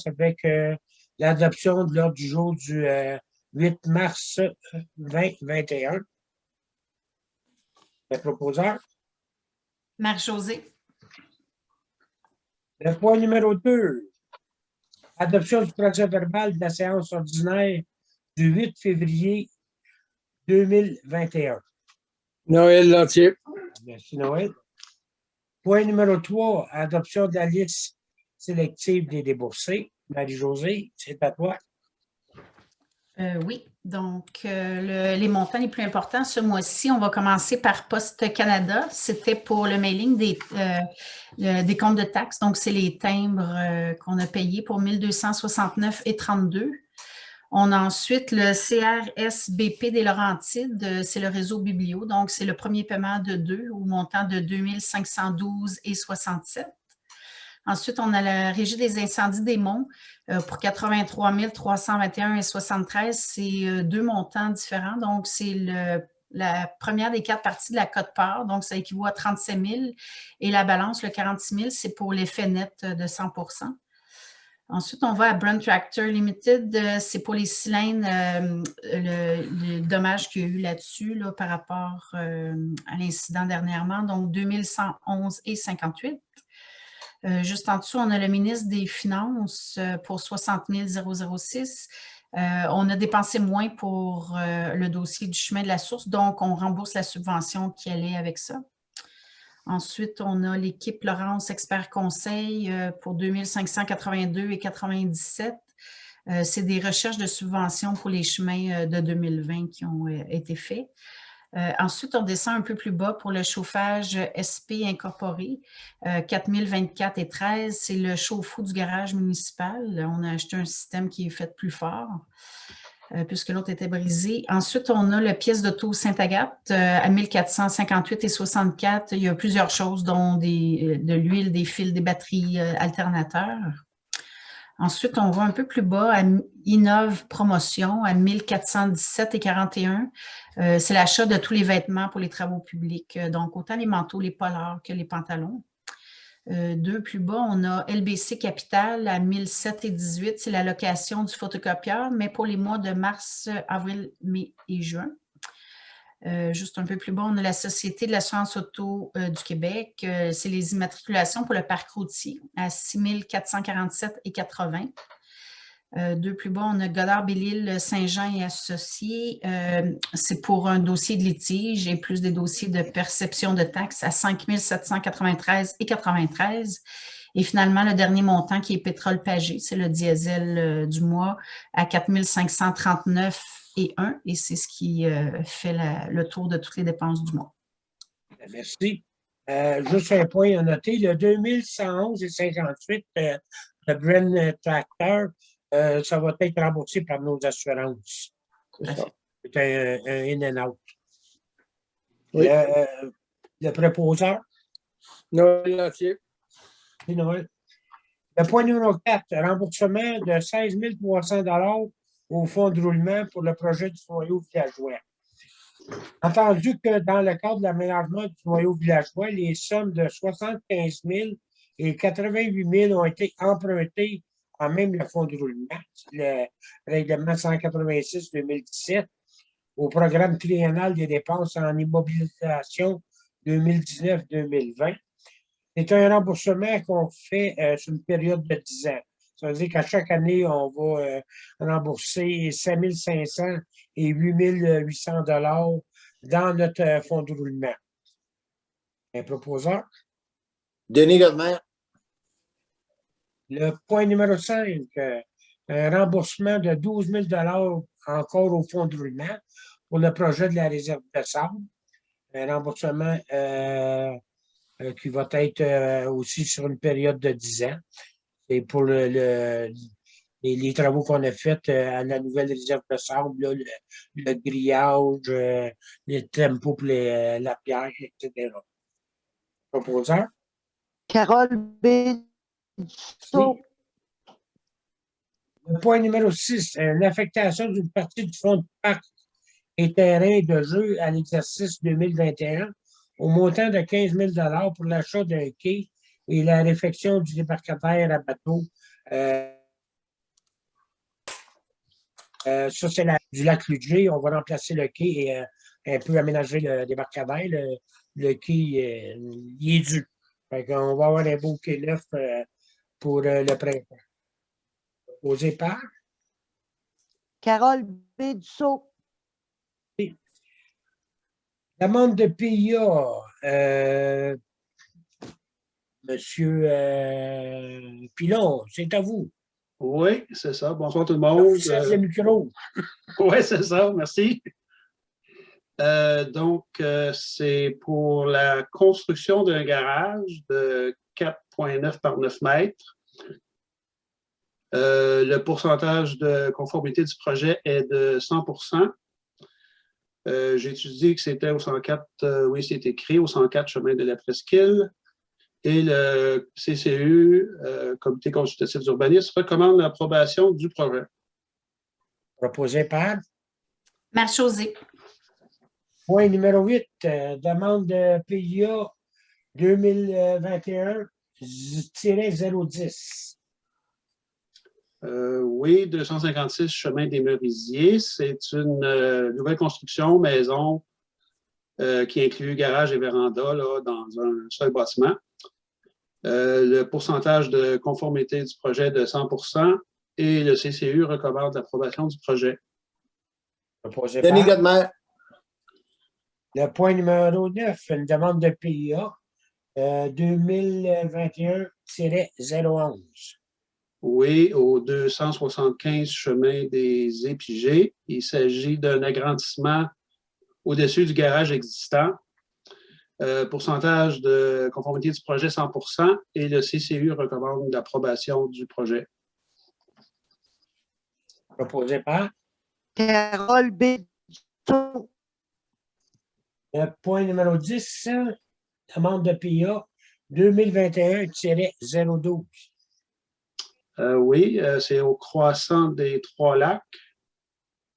avec l'adoption de l'ordre du jour du 8 mars 2021. Le proposeur. Marie-Josée. Le point numéro 2. Adoption du procès verbal de la séance ordinaire du 8 février 2021. Noël Lantier. Merci, Noël. Point numéro 3. Adoption de la liste sélective des déboursés. Marie-Josée, c'est à toi. Oui, donc les montants les plus importants ce mois-ci, on va commencer par Poste Canada. C'était pour le mailing des comptes de taxes. Donc, c'est les timbres qu'on a payés pour 1269,32 $. On a ensuite le CRSBP des Laurentides, c'est le réseau Biblio. Donc, c'est le premier paiement de 2 au montant de 2512,67 $. Ensuite, on a la Régie des incendies des monts pour 83 321,73 $. C'est 2 montants différents. Donc, c'est la première des 4 parties de la quote-part. Donc, ça équivaut à 37 000. Et la balance, le 46 000, c'est pour l'effet net de 100 %. Ensuite, on va à Brent Tractor Limited. C'est pour les cylindres, le dommage qu'il y a eu là-dessus là, par rapport à l'incident dernièrement. Donc, 2111,58 $. Juste en dessous, on a le ministre des Finances pour 60 006. On a dépensé moins pour le dossier du chemin de la source, donc on rembourse la subvention qui allait avec ça. Ensuite, on a l'équipe Laurence Expert Conseil pour 2582,97 $. C'est des recherches de subventions pour les chemins de 2020 qui ont été faits. Ensuite, on descend un peu plus bas pour le chauffage SP incorporé, 4024,13 $. C'est le chauffe-eau du garage municipal. On a acheté un système qui est fait plus fort puisque l'autre était brisé. Ensuite, on a la pièce d'auto Sainte-Agathe à 1458,64 $. Il y a plusieurs choses, dont de l'huile, des fils, des batteries alternateurs. Ensuite, on va un peu plus bas à Innov Promotion à 1417,41 $. C'est l'achat de tous les vêtements pour les travaux publics, donc autant les manteaux, les polars que les pantalons. 2 plus bas, on a LBC Capital à 1007,18 $. C'est la location du photocopieur, mais pour les mois de mars, avril, mai et juin. Juste un peu plus bas, on a la Société de l'assurance auto du Québec. C'est les immatriculations pour le parc routier à 6 447,80 $. 2 plus bas, on a Godard Bellil Saint-Jean et Associés. C'est pour un dossier de litige et plus des dossiers de perception de taxes à 5 793,93 $. Et finalement, le dernier montant qui est Pétrole Pagé, c'est le diesel du mois à 4 539,01 $. Et c'est ce qui fait le tour de toutes les dépenses du mois. Merci. Juste un point à noter, le 2111,58 $, le Brent Tractor, ça va être remboursé par nos assurances. C'est un in and out. Oui. Le proposeur. Noël Lantier. Oui, Noël. Le point numéro 4, remboursement de 16 300 $ au fonds de roulement pour le projet du noyau villageois. Entendu que dans le cadre de l'aménagement du noyau villageois, les sommes de 75 000 et 88 000 ont été empruntées en même le fonds de roulement, le règlement 186-2017, au programme triennal des dépenses en immobilisation 2019-2020. C'est un remboursement qu'on fait sur une période de 10 ans. Ça veut dire qu'à chaque année, on va rembourser 5 500 et 8 800 $ dans notre fonds de roulement. Un proposeur. Denis Godmer. Le point numéro 5, un remboursement de 12 000 $ encore au fonds de roulement pour le projet de la réserve de sable. Un remboursement qui va être aussi sur une période de 10 ans. C'est pour les travaux qu'on a faits à la nouvelle réserve de sable, là, le grillage, les tempos pour la pierre, etc. Proposeur. Carole Bédusseau. Oui. Le point numéro 6, une affectation d'une partie du fonds de parc et terrain de jeu à l'exercice 2021 au montant de 15 000 $ pour l'achat d'un quai et la réfection du débarcadère à bateau Ça, c'est du lac Ludger. On va remplacer le quai et un peu aménager le débarcadère. Le quai, il est dû. Fait qu'on va avoir un beau quai neuf pour le printemps. Posé par Carole Bédussault. demande de PIA. Monsieur Pilon, c'est à vous. Oui, c'est ça. Bonsoir tout le monde. Le micro. Oui, c'est ça. Merci. Donc, c'est pour la construction d'un garage de 4,9 par 9 mètres. Le pourcentage de conformité du projet est de 100%. J'ai étudié que c'était au 104, oui, c'est écrit, au 104 chemin de la Presqu'île. Et le CCU, Comité consultatif d'urbanisme, recommande l'approbation du projet. Proposé par. Marie-Josée. Point numéro 8, demande de PIA 2021-010. Oui, 256 chemin des Merisiers. C'est une nouvelle construction, maison, qui inclut garage et véranda là, dans un seul bâtiment. Le pourcentage de conformité du projet est de 100% et le CCU recommande l'approbation du projet. Proposé Denis par. Godmer. Le point numéro 9, une demande de PIA 2021-011. Oui, au 275 chemin des Épigées. Il s'agit d'un agrandissement au-dessus du garage existant. Pourcentage de conformité du projet 100% et le CCU recommande l'approbation du projet. Proposé par. Carole Bédussault. Le point numéro 10, demande de PIA 2021-012. Oui, c'est au croissant des Trois-Lacs,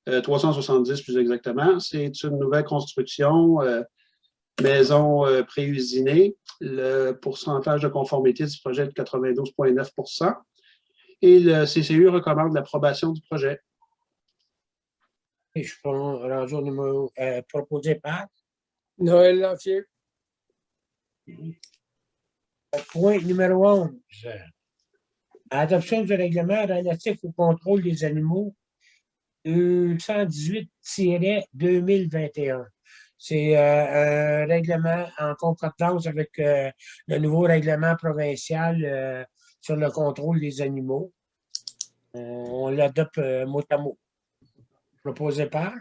370 plus exactement. C'est une nouvelle construction, maison pré-usinée. Le pourcentage de conformité du projet est de 92,9%. Et le CCU recommande l'approbation du projet. Et je prends rendu au numéro proposé par. Noël Lantier. Point numéro 11. Adoption du règlement relatif au contrôle des animaux 218-2021. C'est un règlement en concordance avec le nouveau règlement provincial sur le contrôle des animaux. On l'adopte mot à mot. Proposé par.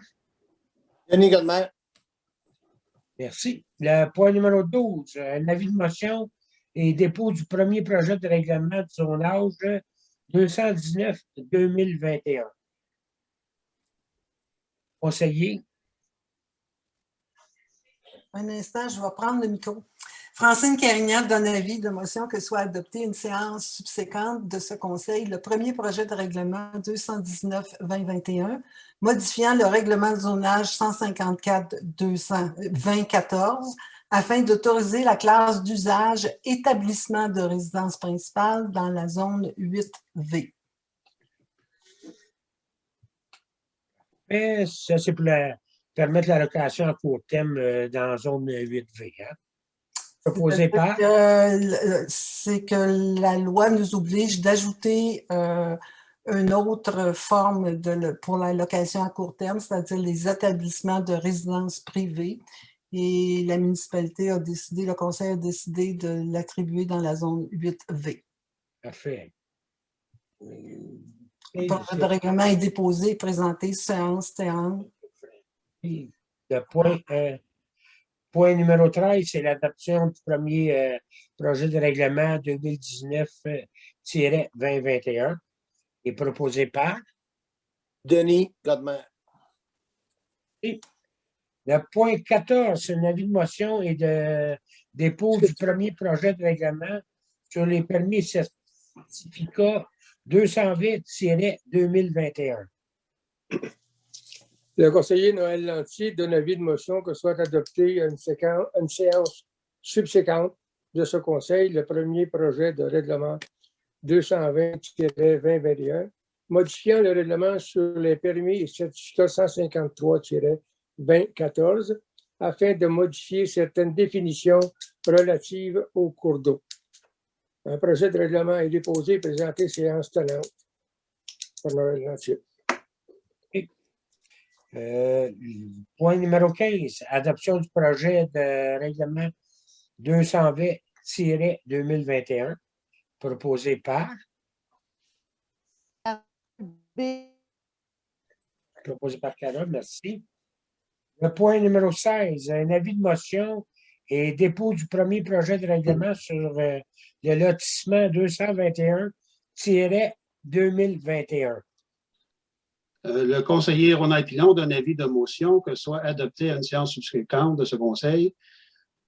Denis Godmer. Merci. Le point numéro 12, un avis de motion et dépôt du premier projet de règlement de zonage 219-2021. Conseiller. Un instant, je vais prendre le micro. Francine Carignan donne avis de motion que soit adoptée une séance subséquente de ce Conseil, le premier projet de règlement 219-2021, modifiant le règlement de zonage 154-2014 afin d'autoriser la classe d'usage établissement de résidence principale dans la zone 8V. Mais ça, c'est pour permettre la location à court terme dans la zone 8V. Hein? Proposé par. C'est que la loi nous oblige d'ajouter une autre forme pour la location à court terme, c'est-à-dire les établissements de résidence privée. Et la municipalité a décidé, le conseil a décidé de l'attribuer dans la zone 8V. Parfait. Le projet de règlement est déposé et présenté séance. Le point numéro 13, c'est l'adoption du premier projet de règlement 2019-2021 et proposé par. Denis Godmer. Le point 14, c'est un avis de motion et de dépôt du premier projet de règlement sur les permis et certificats 220-2021. Le conseiller Noël Lantier donne avis de motion que soit adopté une séance subséquente de ce Conseil, le premier projet de règlement 220-2021, modifiant le règlement sur les permis et certificats 153-2014 afin de modifier certaines définitions relatives aux cours d'eau. Un projet de règlement est déposé et présenté séance tenante par Noël Lantier. Point numéro 15, adoption du projet de règlement 220-2021, proposé par Carole, merci. Le point numéro 16, un avis de motion et dépôt du premier projet de règlement sur le lotissement 221-2021. Le conseiller Ronald Pilon donne avis de motion que soit adopté à une séance subséquente de ce conseil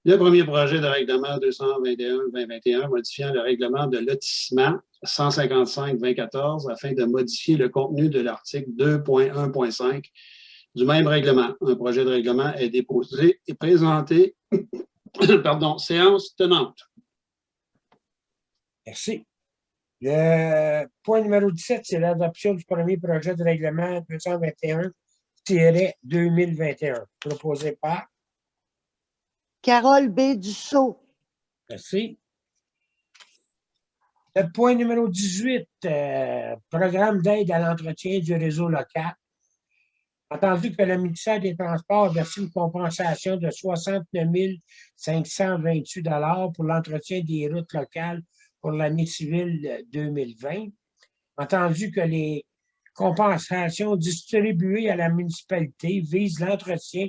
le premier projet de règlement 221-2021 modifiant le règlement de lotissement 155-2014 afin de modifier le contenu de l'article 2.1.5 du même règlement. Un projet de règlement est déposé et présenté. Pardon, séance tenante. Merci. Le point numéro 17, c'est l'adoption du premier projet de règlement 221-2021, proposé par Carole B. Dussault. Merci. Le point numéro 18, programme d'aide à l'entretien du réseau local. Entendu que le ministère des Transports a versé une compensation de 69 528 $ pour l'entretien des routes locales pour l'année civile 2020. Entendu que les compensations distribuées à la municipalité visent l'entretien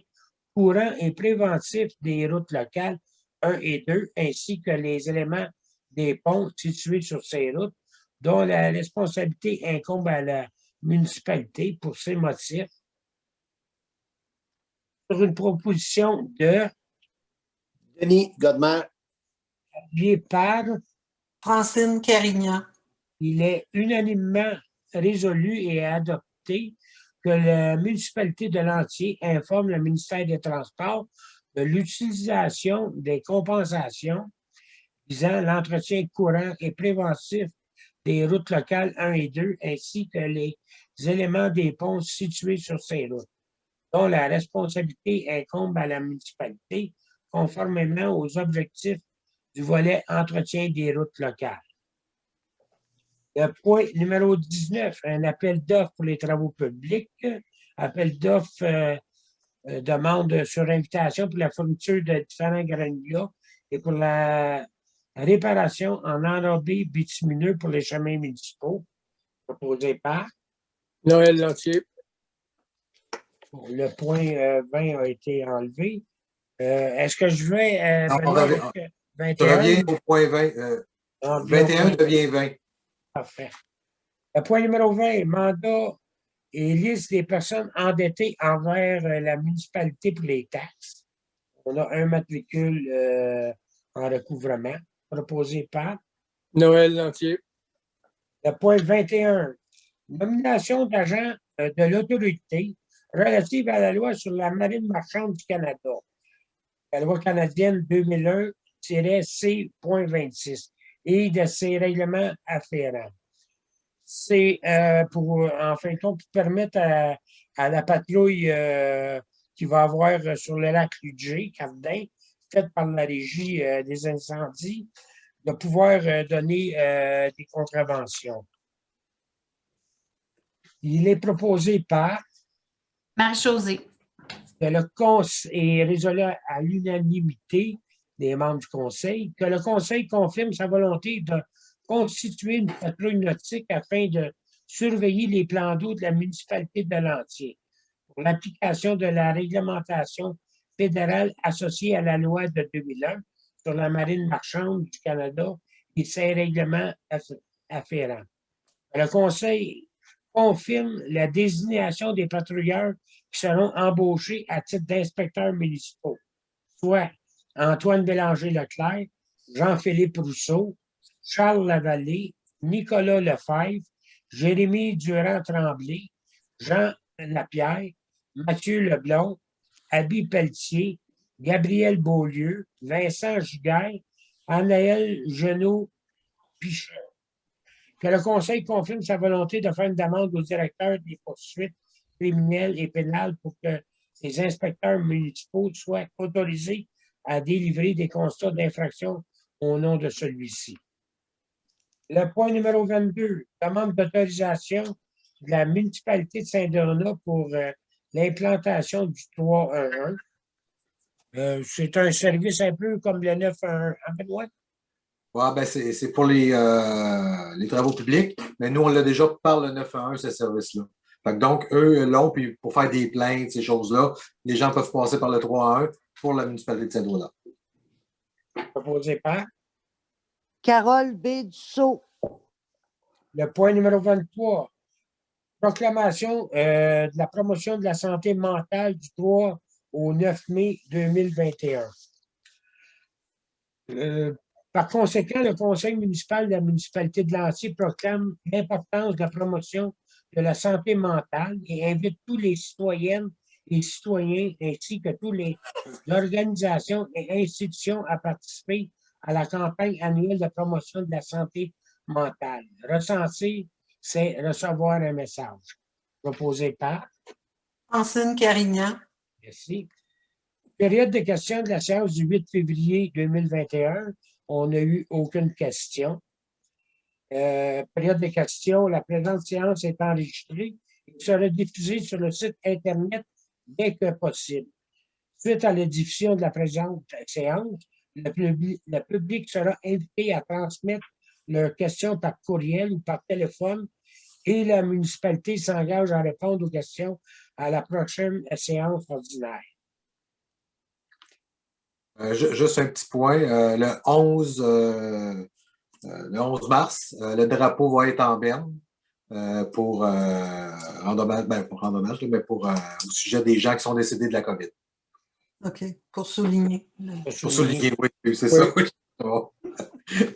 courant et préventif des routes locales 1 et 2, ainsi que les éléments des ponts situés sur ces routes, dont la responsabilité incombe à la municipalité pour ces motifs. Sur une proposition de Denis Godmer. appuyée par, Francine Carignan. il est unanimement résolu et adopté que la municipalité de Lantier informe le ministère des Transports de l'utilisation des compensations visant l'entretien courant et préventif des routes locales 1 et 2, ainsi que les éléments des ponts situés sur ces routes, dont la responsabilité incombe à la municipalité, conformément aux objectifs du volet entretien des routes locales. Le point numéro 19, un appel d'offres pour les travaux publics. Appel d'offres demande sur invitation pour la fourniture de différents granulats et pour la réparation en enrobé bitumineux pour les chemins municipaux, proposé par Noël Lantier. le point 20 a été enlevé. Est-ce que je vais Non, Benoît, tu 21? reviens au point 20. 21 devient 20. Parfait. Le point numéro 20, mandat et liste des personnes endettées envers la municipalité pour les taxes. On a un matricule en recouvrement proposé par Noël Lantier. le point 21, nomination d'agents de l'autorité relative à la loi sur la marine marchande du Canada. La loi canadienne 2001-C.26 et de ses règlements afférents. C'est pour, en fin de compte, permettre à la patrouille qui va avoir sur le lac Ludger, Cardin, faite par la Régie des incendies, de pouvoir donner des contraventions. Il est proposé par Marie-Josée. que le conseil est résolu à l'unanimité des membres du conseil, que le conseil confirme sa volonté de constituer une patrouille nautique afin de surveiller les plans d'eau de la municipalité de Lantier pour l'application de la réglementation fédérale associée à la loi de 2001 sur la marine marchande du Canada et ses règlements afférents. Le conseil confirme la désignation des patrouilleurs qui seront embauchés à titre d'inspecteurs municipaux, soit Antoine Bélanger-Leclerc, Jean-Philippe Rousseau, Charles Lavallée, Nicolas Lefebvre, Jérémy Durand-Tremblay, Jean Lapierre, Mathieu Leblond, Abby Pelletier, Gabriel Beaulieu, Vincent Giguère, Anaël Genot-Pichon. que le Conseil confirme sa volonté de faire une demande au directeur des poursuites criminelles et pénales pour que les inspecteurs municipaux soient autorisés à délivrer des constats d'infraction au nom de celui-ci. Le point numéro 22, demande d'autorisation de la municipalité de Saint-Donat pour l'implantation du 311. C'est un service un peu comme le 911, hein, Benoît? Ouais, ben c'est pour les travaux publics, mais nous, on l'a déjà par le 911, ce service-là. Fait que donc, eux l'ont, puis pour faire des plaintes, ces choses-là, les gens peuvent passer par le 311 pour la municipalité de Saint-Donat. Proposé par. Carole B. Dussault. Le point numéro 23, proclamation de la promotion de la santé mentale du 3 au 9 mai 2021. Par conséquent, le conseil municipal de la municipalité de Lancy proclame l'importance de la promotion de la santé mentale et invite tous les citoyennes et citoyens ainsi que toutes les organisations et institutions à participer à la campagne annuelle de promotion de la santé mentale. Recenser, c'est recevoir un message. Proposé par. Francine Carignan. Merci. Période de questions de la séance du 8 février 2021. On n'a eu aucune question. Période de questions. La présente séance est enregistrée et sera diffusée sur le site Internet dès que possible. Suite à la diffusion de la présente séance, le public sera invité à transmettre leurs questions par courriel ou par téléphone et la municipalité s'engage à répondre aux questions à la prochaine séance ordinaire. Juste un petit point. Le 11 mars, le drapeau va être en berne pour rendre hommage, mais au sujet des gens qui sont décédés de la COVID. OK, pour souligner. Pour souligner, oui, c'est Oui. ça. Oui. Bon.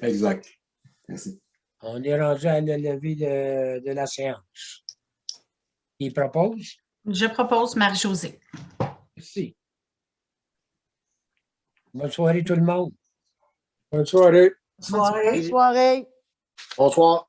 Exact. Merci. On est rendu à la levée de la séance. Qui propose? Je propose Marie-Josée. Merci. Bonne soirée tout le monde. Bonne soirée. Bonne soirée. Bonne soirée. Bonsoir.